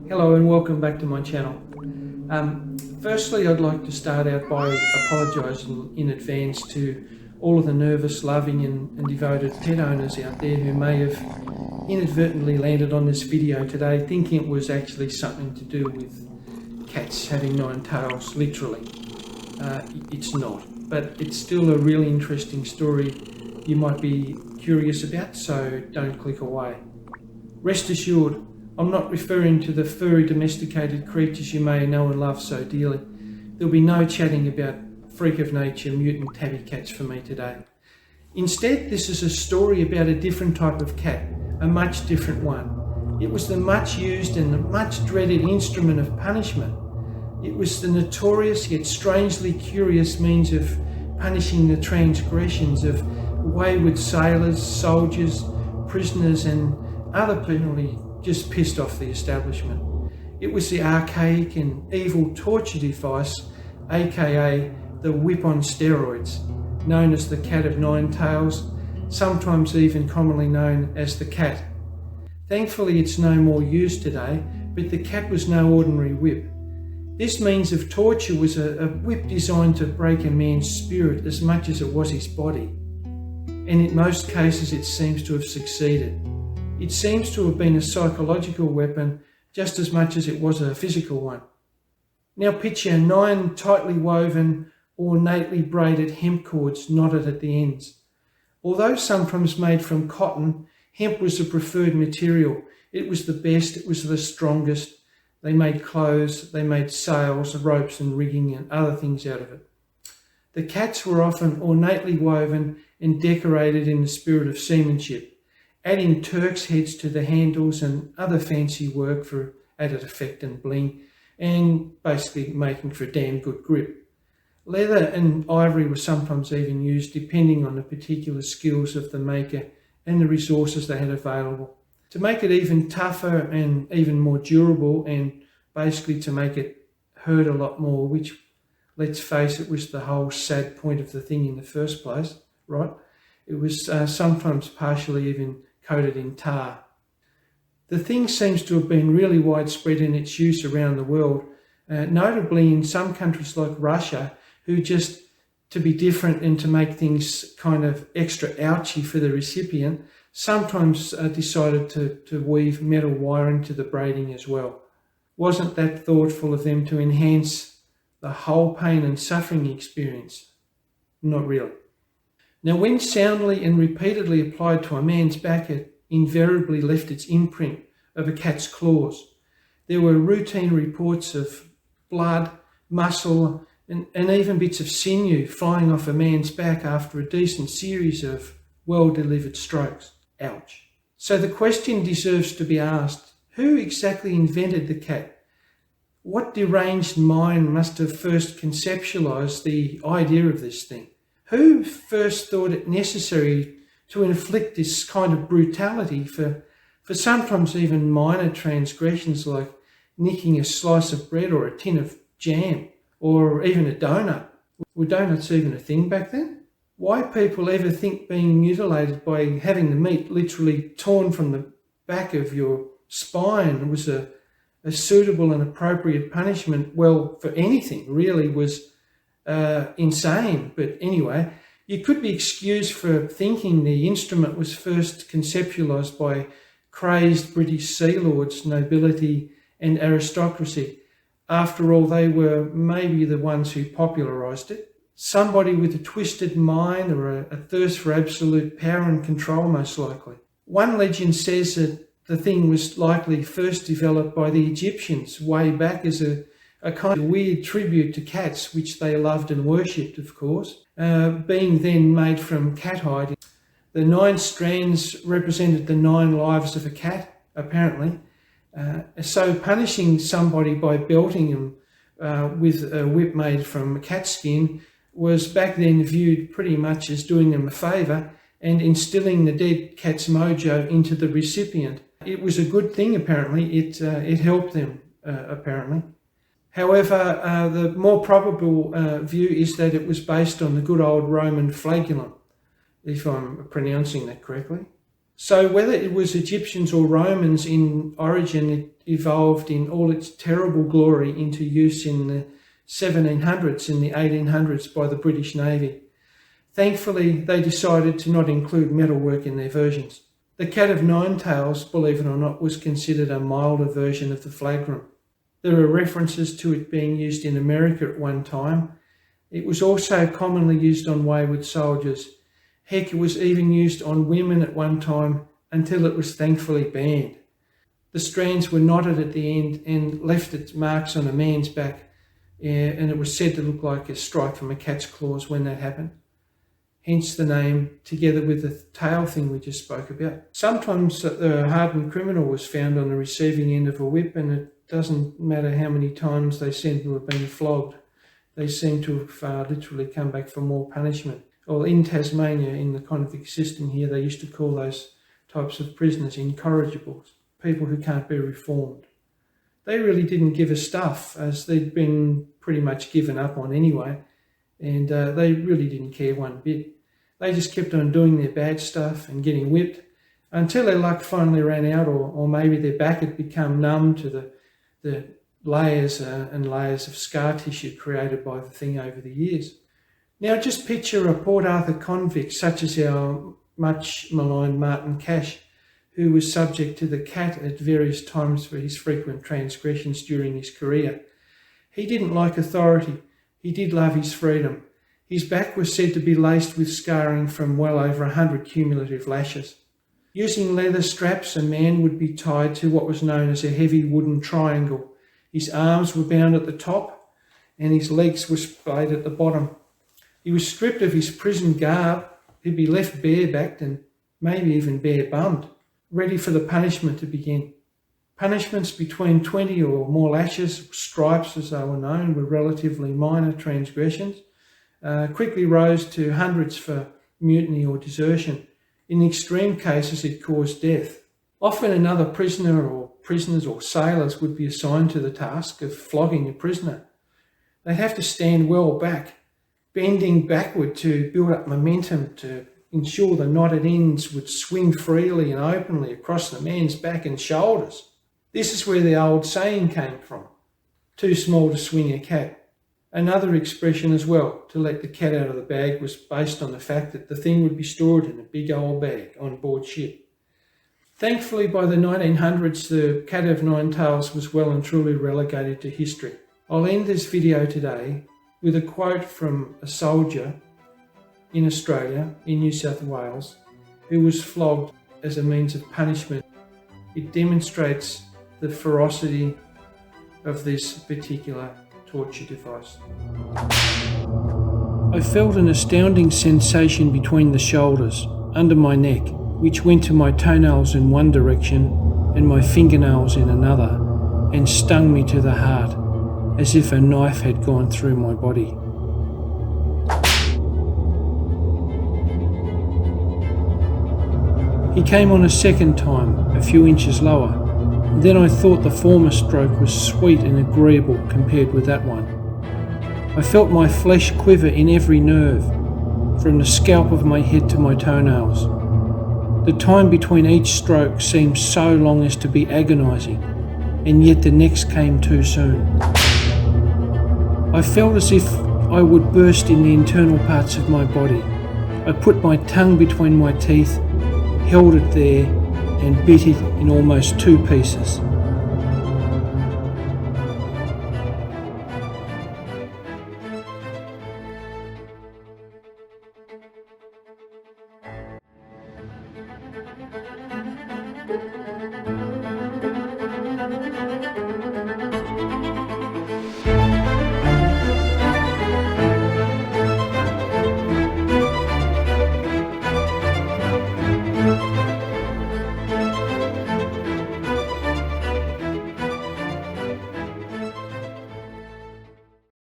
Hello and welcome back to my channel. Firstly, I'd like to start out by apologising in advance to all of the nervous, loving and devoted pet owners out there who may have inadvertently landed on this video today thinking it was actually something to do with cats having 9 tails, literally. It's not, but it's still a really interesting story you might be curious about, so don't click away. Rest assured, I'm not referring to the furry domesticated creatures you may know and love so dearly. There'll be no chatting about freak of nature mutant tabby cats for me today. Instead, this is a story about a different type of cat, a much different one. It was the much used and the much dreaded instrument of punishment. It was the notorious yet strangely curious means of punishing the transgressions of wayward sailors, soldiers, prisoners and other people who just pissed off the establishment. It was the archaic and evil torture device, aka the whip on steroids, known as the cat of 9 tails, sometimes even commonly known as the cat. Thankfully it's no more used today, but the cat was no ordinary whip. This means of torture was a whip designed to break a man's spirit as much as it was his body. And in most cases it seems to have succeeded. It seems to have been a psychological weapon just as much as it was a physical one. Now picture 9 tightly woven, ornately braided hemp cords knotted at the ends. Although sometimes made from cotton, hemp was the preferred material. It was the best, it was the strongest. They made clothes, they made sails, ropes and rigging and other things out of it. The cats were often ornately woven and decorated in the spirit of seamanship, adding Turks' heads to the handles and other fancy work for added effect and bling, and basically making for a damn good grip. Leather and ivory were sometimes even used depending on the particular skills of the maker and the resources they had available. To make it even tougher and even more durable, and basically to make it hurt a lot more, which, let's face it, was the whole sad point of the thing in the first place, right? It was sometimes partially even coated in tar. The thing seems to have been really widespread in its use around the world, notably in some countries like Russia, who just to be different and to make things kind of extra ouchy for the recipient, sometimes decided to weave metal wire into the braiding as well. Wasn't that thoughtful of them to enhance the whole pain and suffering experience? Not really. Now, when soundly and repeatedly applied to a man's back, it invariably left its imprint of a cat's claws. There were routine reports of blood, muscle, and even bits of sinew flying off a man's back after a decent series of well-delivered strokes. Ouch. So the question deserves to be asked, who exactly invented the cat? What deranged mind must have first conceptualised the idea of this thing? Who first thought it necessary to inflict this kind of brutality for sometimes even minor transgressions like nicking a slice of bread or a tin of jam or even a donut? Were donuts even a thing back then? Why people ever think being mutilated by having the meat literally torn from the back of your spine was a suitable and appropriate punishment, well, for anything really, was insane. But anyway, you could be excused for thinking the instrument was first conceptualised by crazed British sea lords, nobility and aristocracy. After all, they were maybe the ones who popularised it. Somebody with a twisted mind or a thirst for absolute power and control, most likely. One legend says that the thing was likely first developed by the Egyptians way back as a kind of weird tribute to cats, which they loved and worshipped, of course, being then made from cat hide. The 9 strands represented the 9 lives of a cat, apparently. So punishing somebody by belting them with a whip made from cat skin was back then viewed pretty much as doing them a favour and instilling the dead cat's mojo into the recipient. It was a good thing, apparently. It helped them, apparently. However, the more probable view is that it was based on the good old Roman flagellum, if I'm pronouncing that correctly. So whether it was Egyptians or Romans in origin, it evolved in all its terrible glory into use in the 1700s and the 1800s by the British Navy. Thankfully, they decided to not include metalwork in their versions. The cat of nine tails, believe it or not, was considered a milder version of the flagrum. There are references to it being used in America at one time. It was also commonly used on wayward soldiers. Heck, it was even used on women at one time until it was thankfully banned. The strands were knotted at the end and left its marks on a man's back, and it was said to look like a strike from a cat's claws when that happened. Hence the name, together with the tail thing we just spoke about. Sometimes a hardened criminal was found on the receiving end of a whip, and it doesn't matter how many times they seem to have been flogged. They seem to have literally come back for more punishment. Well, in Tasmania, in the convict system here, they used to call those types of prisoners incorrigibles, people who can't be reformed. They really didn't give a stuff, as they'd been pretty much given up on anyway, and they really didn't care one bit. They just kept on doing their bad stuff and getting whipped until their luck finally ran out, or maybe their back had become numb to the layers and layers of scar tissue created by the thing over the years. Now just picture a Port Arthur convict such as our much maligned Martin Cash, who was subject to the cat at various times for his frequent transgressions during his career. He didn't like authority. He did love his freedom. His back was said to be laced with scarring from well over 100 cumulative lashes. Using leather straps, a man would be tied to what was known as a heavy wooden triangle. His arms were bound at the top and his legs were splayed at the bottom. He was stripped of his prison garb. He'd be left bare-backed and maybe even bare-bummed, ready for the punishment to begin. Punishments between 20 or more lashes, stripes as they were known, were relatively minor transgressions, quickly rose to hundreds for mutiny or desertion. In extreme cases, it caused death. Often another prisoner or prisoners or sailors would be assigned to the task of flogging a prisoner. They'd have to stand well back, bending backward to build up momentum to ensure the knotted ends would swing freely and openly across the man's back and shoulders. This is where the old saying came from, too small to swing a cat. Another expression as well, to let the cat out of the bag, was based on the fact that the thing would be stored in a big old bag on board ship. Thankfully, by the 1900s, the cat of nine tails was well and truly relegated to history. I'll end this video today with a quote from a soldier in Australia, in New South Wales, who was flogged as a means of punishment. It demonstrates the ferocity of this particular torture device. I felt an astounding sensation between the shoulders, under my neck, which went to my toenails in one direction and my fingernails in another, and stung me to the heart, as if a knife had gone through my body. He came on a second time, a few inches lower, and then I thought the former stroke was sweet and agreeable compared with that one. I felt my flesh quiver in every nerve, from the scalp of my head to my toenails. The time between each stroke seemed so long as to be agonising, and yet the next came too soon. I felt as if I would burst in the internal parts of my body. I put my tongue between my teeth, held it there, and bit it in almost two pieces.